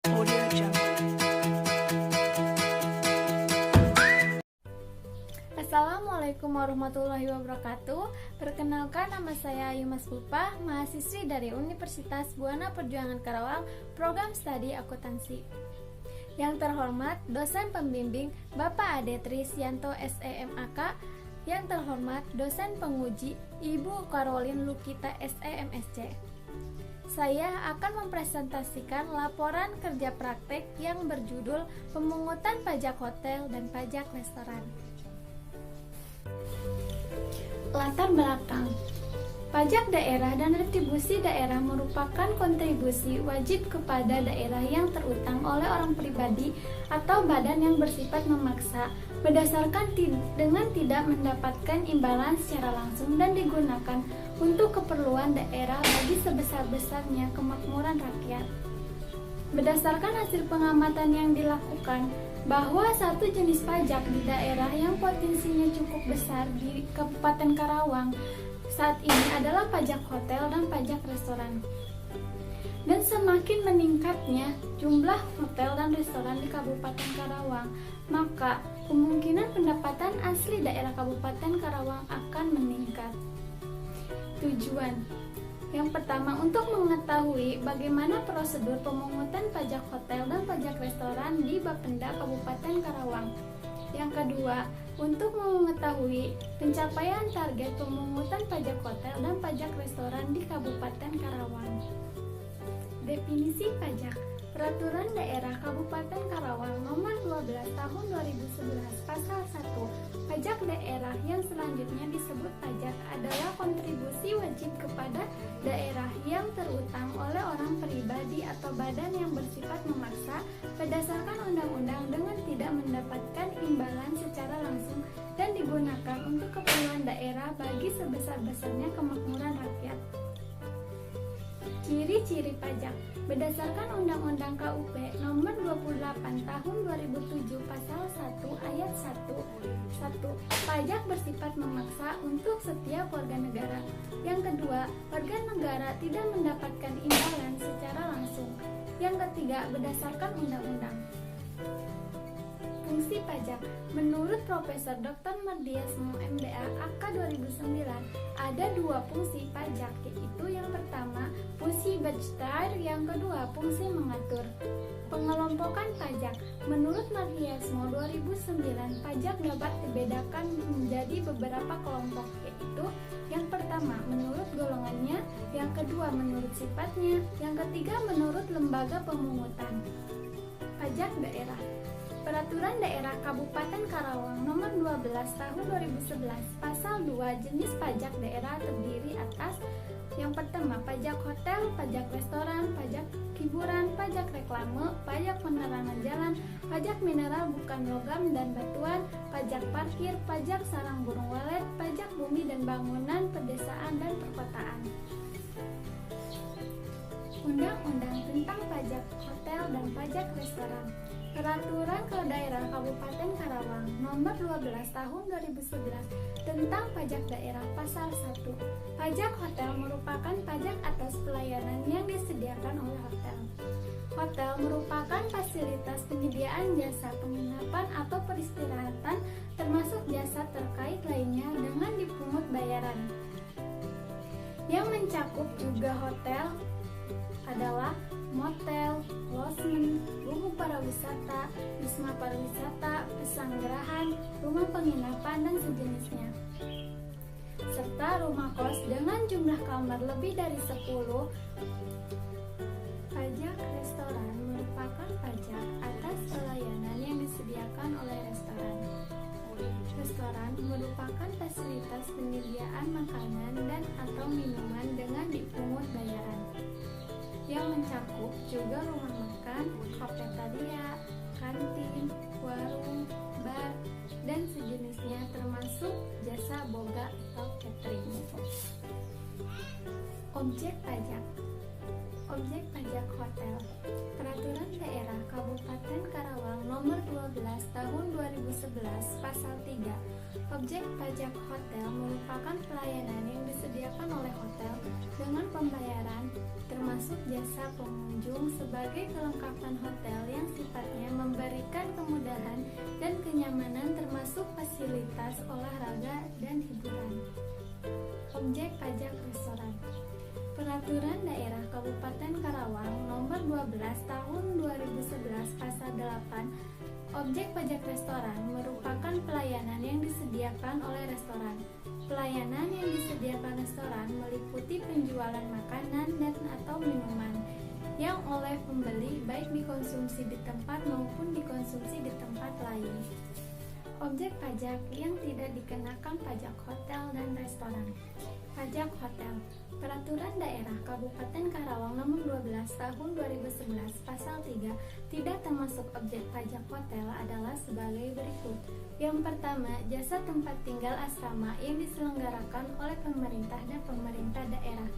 Audio Jungle. Assalamualaikum warahmatullahi wabarakatuh. Perkenalkan, nama saya Ayu Mas Pupa, mahasiswi dari Universitas Buana Perjuangan Karawang, program studi akuntansi. Yang terhormat dosen pembimbing Bapak Ade Trisyanto SEMAK, yang terhormat dosen penguji Ibu Caroline Lukita SEMSC. Saya akan mempresentasikan laporan kerja praktek yang berjudul Pemungutan Pajak Hotel dan Pajak Restoran. Latar belakang. Pajak daerah dan retribusi daerah merupakan kontribusi wajib kepada daerah yang terutang oleh orang pribadi atau badan yang bersifat memaksa berdasarkan dengan tidak mendapatkan imbalan secara langsung dan digunakan untuk keperluan daerah bagi sebesar-besarnya kemakmuran rakyat. Berdasarkan hasil pengamatan yang dilakukan, bahwa satu jenis pajak di daerah yang potensinya cukup besar di Kabupaten Karawang saat ini adalah pajak hotel dan pajak restoran. Dan semakin meningkatnya jumlah hotel dan restoran di Kabupaten Karawang, maka kemungkinan pendapatan asli daerah Kabupaten Karawang akan meningkat. Tujuan yang pertama, untuk mengetahui bagaimana prosedur pemungutan pajak hotel dan pajak restoran di Bapenda Kabupaten Karawang. Yang kedua, untuk mengetahui pencapaian target pemungutan pajak hotel dan pajak restoran di Kabupaten Karawang. Definisi pajak. Peraturan Daerah Kabupaten Karawang Nomor 12 Tahun 2011 Pasal 1. Pajak daerah yang selanjutnya disebut pajak adalah kontribusi wajib kepada daerah yang terutang oleh orang pribadi atau badan yang bersifat memaksa berdasarkan undang-undang dengan tidak mendapatkan imbalan secara langsung dan digunakan untuk keperluan daerah bagi sebesar-besarnya kemakmuran rakyat. Ciri-ciri pajak. Berdasarkan Undang-Undang KUP Nomor 28 Tahun 2007 Pasal 1 Ayat 1, pajak bersifat memaksa untuk setiap warga negara. Yang kedua, warga negara tidak mendapatkan imbalan secara langsung. Yang ketiga, berdasarkan undang-undang. Fungsi pajak. Menurut Profesor Dr. Mardiasmo MBA AK 2009, ada dua fungsi pajak, yaitu yang pertama fungsi budgetar, yang kedua fungsi mengatur. Pengelompokan pajak. Menurut Mardiasmo 2009, pajak dapat dibedakan menjadi beberapa kelompok, yaitu yang pertama menurut golongannya, yang kedua menurut sifatnya, yang ketiga menurut lembaga pemungutan. Pajak daerah. Peraturan Daerah Kabupaten Karawang Nomor 12 Tahun 2011 Pasal 2 jenis pajak daerah terdiri atas yang pertama pajak hotel, pajak restoran, pajak hiburan, pajak reklame, pajak penerangan jalan, pajak mineral bukan logam dan batuan, pajak parkir, pajak sarang burung walet, pajak bumi dan bangunan, pedesaan dan perkotaan. Undang-undang tentang pajak hotel dan pajak restoran. Peraturan Daerah Kabupaten Karawang Nomor 12 Tahun 2011 tentang pajak daerah Pasal 1. Pajak hotel merupakan pajak atas pelayanan yang disediakan oleh hotel. Hotel merupakan fasilitas penyediaan jasa penginapan atau peristirahatan termasuk jasa terkait lainnya dengan dipungut bayaran. Yang mencakup juga hotel adalah motel, losmen, gubuk pariwisata, wisma pariwisata, pesanggerahan, rumah penginapan dan sejenisnya, serta rumah kos dengan jumlah kamar lebih dari 10. Pajak restoran merupakan pajak atas pelayanan yang disediakan oleh restoran. Restoran merupakan fasilitas penyediaan makanan dan atau minuman dengan dipungut bayaran, yang mencakup juga rumah makan, kafetaria, kantin, warung, bar, dan sejenisnya termasuk jasa boga atau catering. Objek pajak. Objek pajak hotel. Peraturan Daerah Kabupaten Karawang Nomor 12 12 Tahun 2011 Pasal 3. Objek pajak hotel merupakan pelayanan yang disediakan oleh hotel dengan pembayaran termasuk jasa pengunjung sebagai kelengkapan hotel yang sifatnya memberikan kemudahan dan kenyamanan termasuk fasilitas olahraga dan hiburan. Objek pajak restoran. Peraturan Daerah Kabupaten Karawang Nomor 12 Tahun 2011 Pasal 8. Objek pajak restoran merupakan pelayanan yang disediakan oleh restoran. Pelayanan yang disediakan restoran meliputi penjualan makanan dan atau minuman yang oleh pembeli baik dikonsumsi di tempat maupun dikonsumsi di tempat lain. Objek pajak yang tidak dikenakan pajak hotel dan restoran. Pajak hotel. Peraturan Daerah Kabupaten Karawang Nomor 12 Tahun 2011 Pasal 3 tidak termasuk objek pajak hotel adalah sebagai berikut. Yang pertama, jasa tempat tinggal asrama yang diselenggarakan oleh pemerintah dan pemerintah daerah.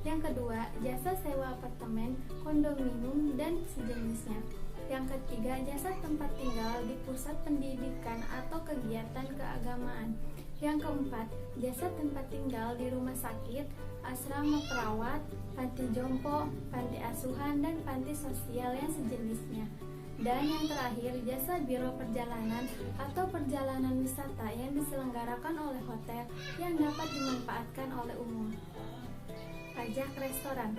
Yang kedua, jasa sewa apartemen, kondominium, dan sejenisnya. Yang ketiga, jasa tempat tinggal di pusat pendidikan atau kegiatan keagamaan. Yang keempat, jasa tempat tinggal di rumah sakit, asrama perawat, panti jompo, panti asuhan, dan panti sosial yang sejenisnya. Dan yang terakhir, jasa biro perjalanan atau perjalanan wisata yang diselenggarakan oleh hotel yang dapat dimanfaatkan oleh umum. Pajak restoran.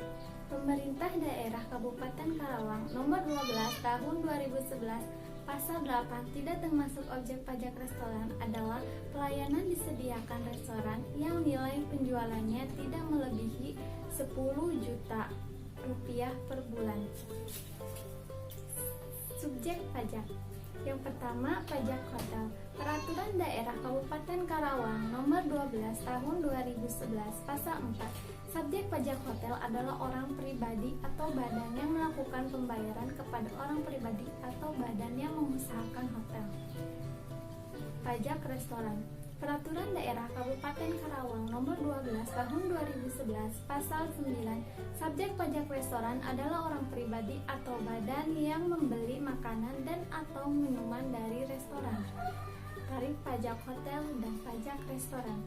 Pemerintah Daerah Kabupaten Karawang Nomor 12 Tahun 2011 Pasal 8 tidak termasuk objek pajak restoran adalah pelayanan disediakan restoran yang nilai penjualannya tidak melebihi 10 juta rupiah per bulan. Subjek pajak. Yang pertama, pajak hotel. Peraturan Daerah Kabupaten Karawang Nomor 12 Tahun 2011 Pasal 4. Subjek pajak hotel adalah orang pribadi atau badan yang melakukan pembayaran kepada orang pribadi atau badan yang mengusahakan hotel. Pajak restoran. Peraturan Daerah Kabupaten Karawang Nomor 12 Tahun 2011 Pasal 9. Subjek pajak restoran adalah orang pribadi atau badan yang membeli makanan dan atau minuman dari restoran. Tarif pajak hotel dan pajak restoran.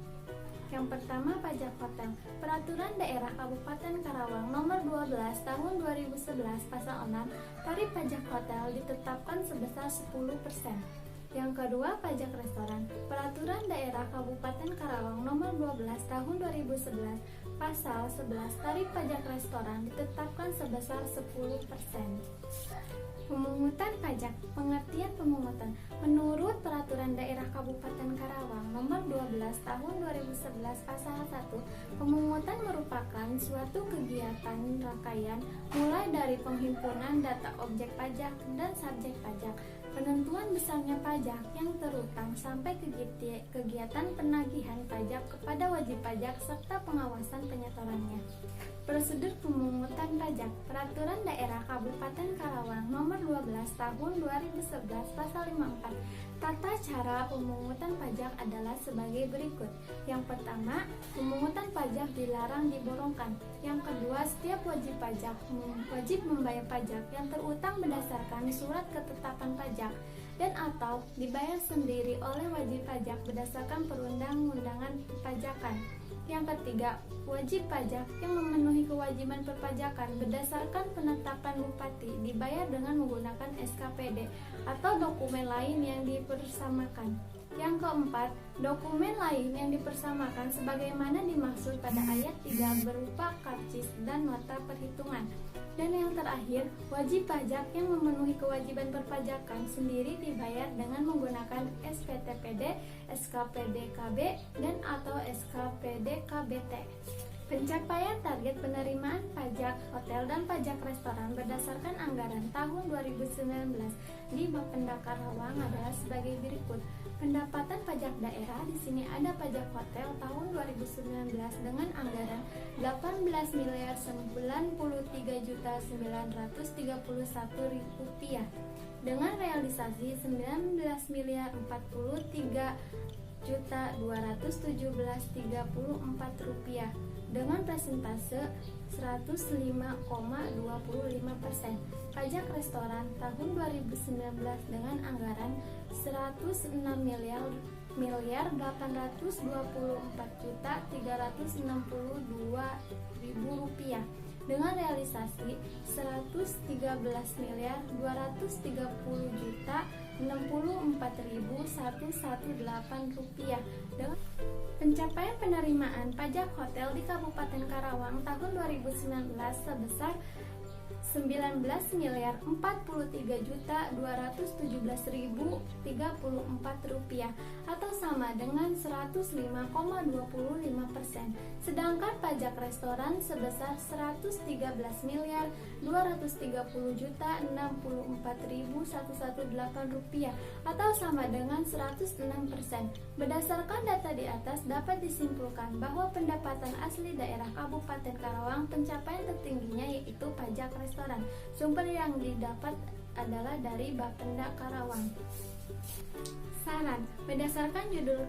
Yang pertama, pajak hotel. Peraturan Daerah Kabupaten Karawang Nomor 12 Tahun 2011 Pasal 6. Tarif pajak hotel ditetapkan sebesar 10%. Yang kedua, pajak restoran. Peraturan Daerah Kabupaten Karawang Nomor 12 Tahun 2011 Pasal 11. Tarif pajak restoran ditetapkan sebesar 10%. Pemungutan pajak. Pengertian pemungutan. Menurut Peraturan Daerah Kabupaten Karawang Nomor 12 Tahun 2011 Pasal 1, pemungutan merupakan suatu kegiatan rangkaian mulai dari penghimpunan data objek pajak dan subjek pajak, penentuan besarnya pajak yang terutang sampai kegiatan penagihan pajak kepada wajib pajak serta pengawasan penyetorannya. Prosedur pemungutan pajak. Peraturan Daerah Kabupaten Karawang Nomor 12 Tahun 2011 Pasal 54. Tata cara pemungutan pajak adalah sebagai berikut. Yang pertama, pemungutan pajak dilarang diborongkan. Yang kedua, setiap wajib pajak wajib membayar pajak yang terutang berdasarkan surat ketetapan pajak dan atau dibayar sendiri oleh wajib pajak berdasarkan perundang-undangan perpajakan. Yang ketiga, wajib pajak yang memenuhi kewajiban perpajakan berdasarkan penetapan bupati dibayar dengan menggunakan SKPD atau dokumen lain yang dipersamakan. Yang keempat, dokumen lain yang dipersamakan sebagaimana dimaksud pada ayat 3 berupa karcis dan nota perhitungan. Dan yang terakhir, wajib pajak yang memenuhi kewajiban perpajakan sendiri dibayar dengan menggunakan SPTPD, SKPD KB, dan atau SKPD KBT. Pencapaian target penerimaan pajak hotel dan pajak restoran berdasarkan anggaran tahun 2019 di Bapenda Karawang adalah sebagai berikut. Pendapatan pajak daerah di sini ada pajak hotel tahun 2019 dengan anggaran 18.093.931.000 rupiah dengan realisasi 19.043 Rp4.217.34 dengan persentase 105,25%. Pajak restoran tahun 2019 dengan anggaran Rp106.824.362.000 dengan realisasi Rp113.230.064.118 dengan pencapaian penerimaan pajak hotel di Kabupaten Karawang tahun 2019 sebesar Rp19.043.217.034 atau sama dengan 105,25%. Sedangkan pajak restoran sebesar Rp113.230.064.118 atau sama dengan 106%. Berdasarkan data di atas dapat disimpulkan bahwa pendapatan asli daerah Kabupaten Karawang pencapaian tertingginya yaitu pajak restoran. Sumber yang didapat adalah dari Bapenda Karawang. Saran, berdasarkan judul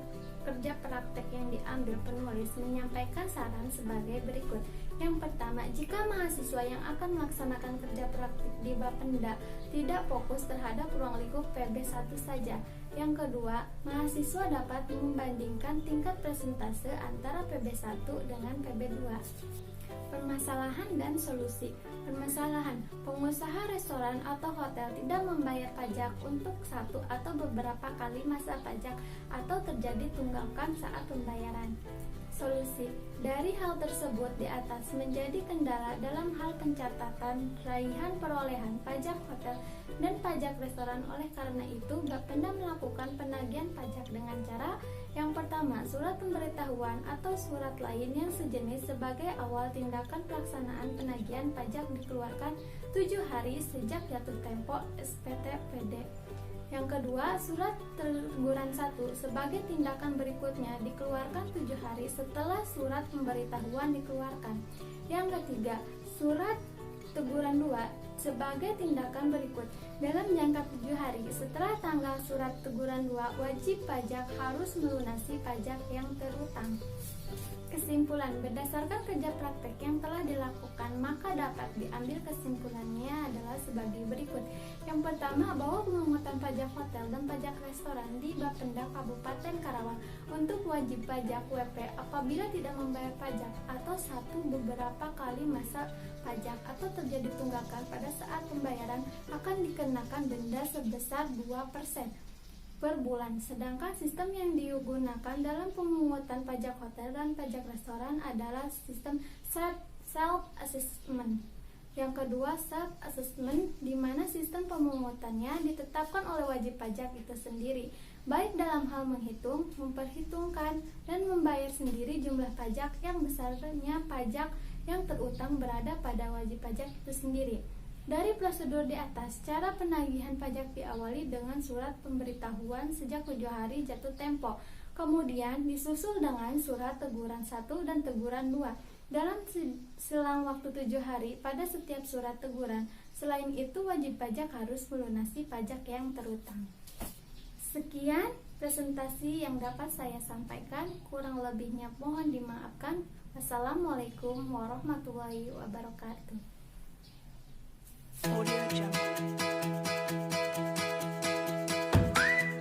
kerja praktek yang diambil, penulis menyampaikan saran sebagai berikut. Yang pertama, jika mahasiswa yang akan melaksanakan kerja praktik di Bapenda tidak fokus terhadap ruang lingkup PB1 saja. Yang kedua, mahasiswa dapat membandingkan tingkat presentase antara PB1 dengan PB2. Permasalahan dan solusi. Permasalahan, pengusaha restoran atau hotel tidak membayar pajak untuk satu atau beberapa kali masa pajak atau terjadi tunggakan saat pembayaran. Solusi, dari hal tersebut di atas menjadi kendala dalam hal pencatatan raihan perolehan pajak hotel dan pajak restoran. Oleh karena itu, Bapenda melakukan penagihan pajak dengan cara yang pertama, surat pemberitahuan atau surat lain yang sejenis sebagai awal tindakan pelaksanaan penagihan pajak dikeluarkan 7 hari sejak jatuh tempo SPT PD. Yang kedua, surat teguran 1 sebagai tindakan berikutnya dikeluarkan 7 hari setelah surat pemberitahuan dikeluarkan. Yang ketiga, surat teguran 2 sebagai tindakan berikut. Dalam jangka 7 hari setelah tanggal surat teguran 2, wajib pajak harus melunasi pajak yang terutang. Kesimpulan, berdasarkan kerja praktek yang telah dilakukan, maka dapat diambil kesimpulannya adalah sebagai berikut. Yang pertama, bahwa pemungutan pajak hotel dan pajak restoran di Bapenda Kabupaten Karawang untuk wajib pajak WP apabila tidak membayar pajak atau satu beberapa kali masa pajak atau terjadi tunggakan pada saat pembayaran akan dikenakan denda sebesar 2% per bulan. Sedangkan sistem yang digunakan dalam pemungutan pajak hotel dan pajak restoran adalah sistem self-assessment. Yang kedua, self-assessment, di mana sistem pemungutannya ditetapkan oleh wajib pajak itu sendiri, baik dalam hal menghitung, memperhitungkan, dan membayar sendiri jumlah pajak yang besarnya pajak yang terutang berada pada wajib pajak itu sendiri. Dari prosedur di atas, cara penagihan pajak diawali dengan surat pemberitahuan sejak 7 hari jatuh tempo, kemudian disusul dengan surat teguran 1 dan teguran 2 dalam selang waktu 7 hari pada setiap surat teguran. Selain itu, wajib pajak harus melunasi pajak yang terutang. Sekian presentasi yang dapat saya sampaikan, kurang lebihnya mohon dimaafkan. Wassalamualaikum warahmatullahi wabarakatuh. Audio Jungle.